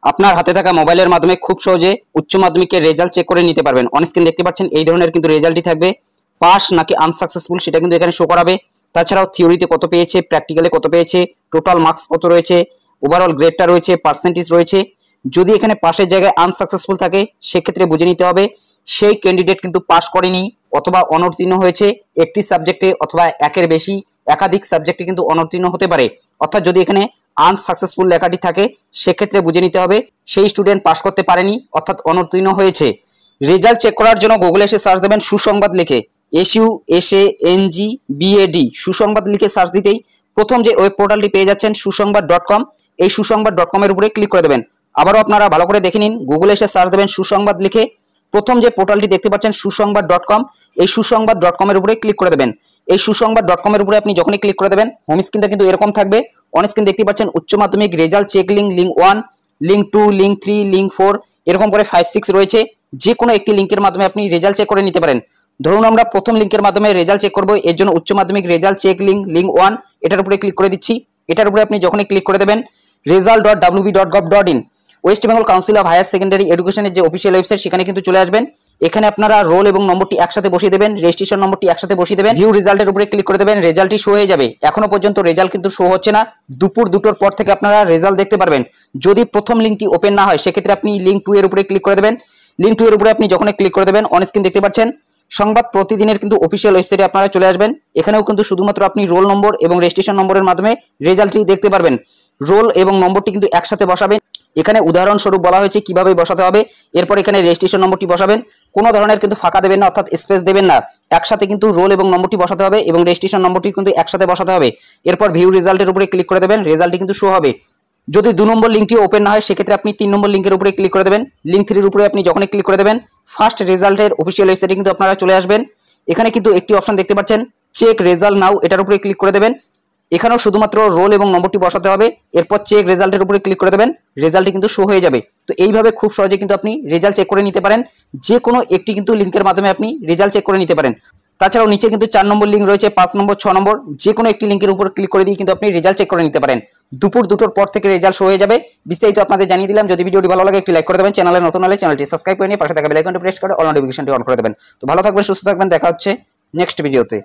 আপনার হাতে থাকা মোবাইলের মাধ্যমে খুব সহজে উচ্চ মাধ্যমিকের রেজাল্ট চেক করে নিতে পারবেন। অন স্ক্রিন দেখতে পাচ্ছেন এই ধরনের কিন্তু রেজাল্টই থাকবে। পাস নাকি আনসাকসেসফুল সেটা কিন্তু এখানে শো করাবে। তাছাড়াও থিওরিতে কত পেয়েছে, প্র্যাকটিক্যালে কত পেয়েছে, টোটাল মার্কস কত রয়েছে, ওভারঅল গ্রেডটা রয়েছে, পার্সেন্টেজ রয়েছে। যদি এখানে পাশের জায়গায় আনসাকসেসফুল থাকে সেক্ষেত্রে বুঝে নিতে হবে সেই ক্যান্ডিডেট কিন্তু পাস করেনি অথবা অনুত্তীর্ণ হয়েছে একটি সাবজেক্টে অথবা একের বেশি একাধিক সাবজেক্টে কিন্তু অনুত্তীর্ণ হতে পারে। অর্থাৎ যদি এখানে আনসাকসেসফুল লেখাটি থাকে সেক্ষেত্রে বুঝে নিতে হবে সেই স্টুডেন্ট পাস করতে পারেনি অর্থাৎ অনুত্তীর্ণ হয়েছে। রেজাল্ট চেক করার জন্য গুগলে এসে সার্চ দেবেন সুসংবাদ লিখে, SUSANGBAD সুসংবাদ লিখে সার্চ দিতেই প্রথম যে ওয়েব পোর্টালটি পেয়ে যাচ্ছেন সুসংবাদ.com, এই সুসংবাদ.com এর উপরে ক্লিক করে দেবেন। আবারও আপনারা ভালো করে দেখে নিন, গুগলে এসে সার্চ দেবেন সুসংবাদ লিখে, প্রথম যে পোর্টালটি দেখতে পাচ্ছেন সুসংবাদ.com, এই সুসংবাদ.com এর উপরে ক্লিক করে দেবেন। এই সুসংবাদ.com এর উপরে আপনি যখনই ক্লিক করে দেবেন হোম স্ক্রিনটা কিন্তু এরকম থাকবে। অন স্ক্রিন দেখতে পাচ্ছেন উচ্চ মাধ্যমিক result check link, link 1, link 2, link 3, link 4 এরকম করে 5, 6 রয়েছে। যে কোনো একটি লিঙ্কের মাধ্যমে আপনি রেজাল্ট চেক করে নিতে পারেন। ধরুন আমরা প্রথম লিঙ্কের মাধ্যমে রেজাল্ট চেক করব, এর জন্য উচ্চ মাধ্যমিক রেজাল্ট চেক লিঙ্ক, লিঙ্ক 1 এটার উপরে ক্লিক করে দিচ্ছি। এটার উপরে আপনি যখনই ক্লিক করে দেবেন result.wb.gov.in West Bengal council of higher secondary এডুকেশনের যে অফিসিয়াল ওয়েবসাইট সেখানে কিন্তু চলে আসবেন। এখানে আপনারা রোল এবং নম্বরটি একসাথে বসিয়ে দেবেন, রেজিস্ট্রেশন নম্বরটি একসাথে বসিয়ে দেবেন, ভিউ রেজাল্টের উপরে ক্লিক করে দেবেন, রেজাল্টটি শো হয়ে যাবে। এখনো পর্যন্ত রেজাল্ট কিন্তু শো হচ্ছে না, দুপুর 2টোর পর থেকে আপনারা রেজাল্ট দেখতে পারবেন। যদি প্রথম লিঙ্কটি ওপেন না হয় সেক্ষেত্রে আপনি লিঙ্ক 2 এর উপরে ক্লিক করে দেবেন। লিঙ্ক 2 এর উপরে আপনি যখনই ক্লিক করে দেবেন অন স্ক্রিন দেখতে পাচ্ছেন সংবাদ প্রতিদিনের কিন্তু অফিসিয়াল ওয়েবসাইটে আপনারা চলে আসবেন। এখানেও কিন্তু শুধুমাত্র আপনি রোল নম্বর এবং রেজিস্ট্রেশন নম্বরের মাধ্যমে রেজাল্টটি দেখতে পারবেন। রোল এবং নম্বরটি কিন্তু একসাথে বসাবেন। এখানে উদাহরণস্বরূপ বলা হয়েছে কিভাবে বসাতে হবে। এরপর এখানে রেজিস্ট্রেশন নম্বরটি বসাবেন, কোনো ধরনের কিন্তু ফাঁকা দেবেন না অর্থাৎ স্পেস দেবেন না, একসাথে কিন্তু রোল এবং নম্বরটি বসাতে হবে এবং রেজিস্ট্রেশন নম্বরটি কিন্তু একসাথে বসাতে হবে। এরপর ভিউ রেজাল্টের উপরে ক্লিক করে দেবেন, রেজাল্টটি কিন্তু শো হবে। যদি 2 নম্বর লিঙ্কটি ওপেন না হয় সেক্ষেত্রে আপনি 3 নম্বর লিঙ্কের উপরে ক্লিক করে দেবেন। লিঙ্ক 3 এর উপরে আপনি যখনই ক্লিক করে দেবেন ফার্স্ট রেজাল্টের অফিসিয়াল ওয়েবসাইটে কিন্তু আপনারা চলে আসবেন। এখানে কিন্তু একটি অপশন দেখতে পাচ্ছেন চেক রেজাল্ট নাও, এটার উপরে ক্লিক করে দেবেন। এখানেও শুধুমাত্র রোল এবং নম্বরটি বসাতে হবে, এরপর চেক রেজাল্টের উপরে ক্লিক করে দেবেন, রেজাল্টটি কিন্তু শো হয়ে যাবে। তো এইভাবে খুব সহজে কিন্তু আপনি রেজাল্ট চেক করে নিতে পারেন। যে কোনো একটি কিন্তু লিঙ্কের মাধ্যমে আপনি রেজাল্ট চেক করে নিতে পারেন। তাছাড়াও নিচে কিন্তু 4 নম্বর লিঙ্ক রয়েছে, 5 নম্বর, 6 নম্বর, যে কোনো একটি লিঙ্কের উপর ক্লিক করে দিয়ে কিন্তু আপনি রেজাল্ট চেক করে নিতে পারেন। দুপুর 2টোর পর থেকে রেজাল্ট শো হয়ে যাবে। বিস্তারিত আপনাদের জানিয়ে দিলাম। যদি ভিডিওটি ভালো লাগে একটি লাইক করে দেবেন, চ্যানেলে নতুন হলে চ্যানেলটি সাবস্ক্রাইব করে নিয়ে পাশে থাকা বেল আইকনটি প্রেস করে অল নোটিফিকেশনটি অন করে দেবেন। তো ভালো থাকবেন, সুস্থ থাকবেন, দেখা হচ্ছে নেক্সট ভিডিওতে।